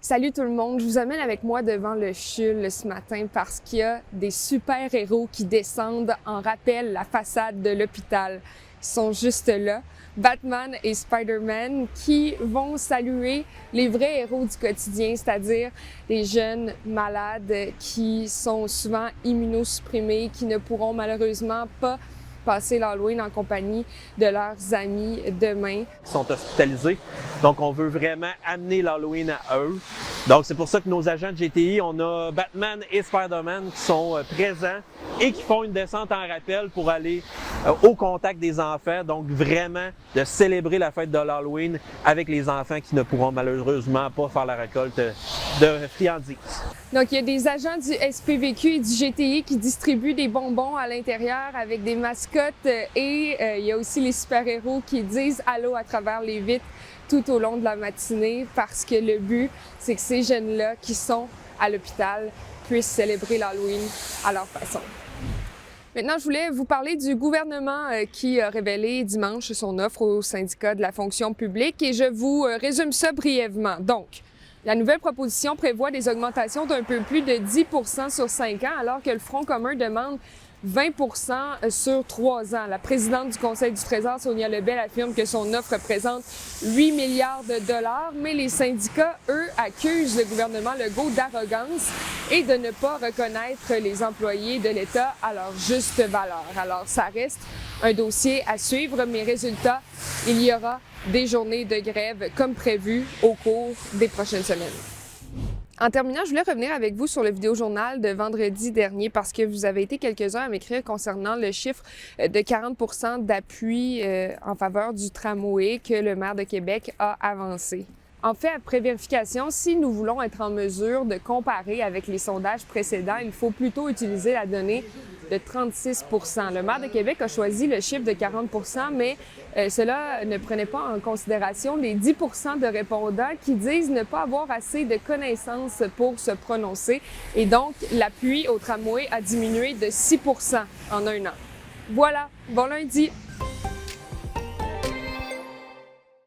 Salut tout le monde, je vous amène avec moi devant le CHUL ce matin parce qu'il y a des super-héros qui descendent en rappel la façade de l'hôpital. Ils sont juste là, Batman et Spider-Man, qui vont saluer les vrais héros du quotidien, c'est-à-dire les jeunes malades qui sont souvent immunosupprimés, qui ne pourront malheureusement pas passer l'Halloween en compagnie de leurs amis demain. Ils sont hospitalisés, donc on veut vraiment amener l'Halloween à eux. Donc c'est pour ça que nos agents de GTI, on a Batman et Spider-Man qui sont présents et qui font une descente en rappel pour aller au contact des enfants, donc vraiment de célébrer la fête de l'Halloween avec les enfants qui ne pourront malheureusement pas faire la récolte de friandises. Donc, il y a des agents du SPVQ et du GTI qui distribuent des bonbons à l'intérieur avec des mascottes et il y a aussi les super-héros qui disent allô à travers les vitres tout au long de la matinée parce que le but, c'est que ces jeunes-là qui sont à l'hôpital puissent célébrer l'Halloween à leur façon. Maintenant, je voulais vous parler du gouvernement qui a révélé dimanche son offre au syndicat de la fonction publique et je vous résume ça brièvement. Donc, la nouvelle proposition prévoit des augmentations d'un peu plus de 10 % sur 5 ans, alors que le Front commun demande 20 % sur 3 ans. La présidente du Conseil du Trésor, Sonia Lebel, affirme que son offre représente 8 milliards de dollars, mais les syndicats, eux, accusent le gouvernement Legault d'arrogance et de ne pas reconnaître les employés de l'État à leur juste valeur. Alors, ça reste un dossier à suivre, mais résultat, il y aura des journées de grève comme prévu au cours des prochaines semaines. En terminant, je voulais revenir avec vous sur le vidéojournal de vendredi dernier parce que vous avez été quelques-uns à m'écrire concernant le chiffre de 40 % d'appui en faveur du tramway que le maire de Québec a avancé. En fait, après vérification, si nous voulons être en mesure de comparer avec les sondages précédents, il faut plutôt utiliser la donnée de 36 %. Le maire de Québec a choisi le chiffre de 40 %, mais cela ne prenait pas en considération les 10 % de répondants qui disent ne pas avoir assez de connaissances pour se prononcer. Et donc, l'appui au tramway a diminué de 6 % en un an. Voilà, bon lundi!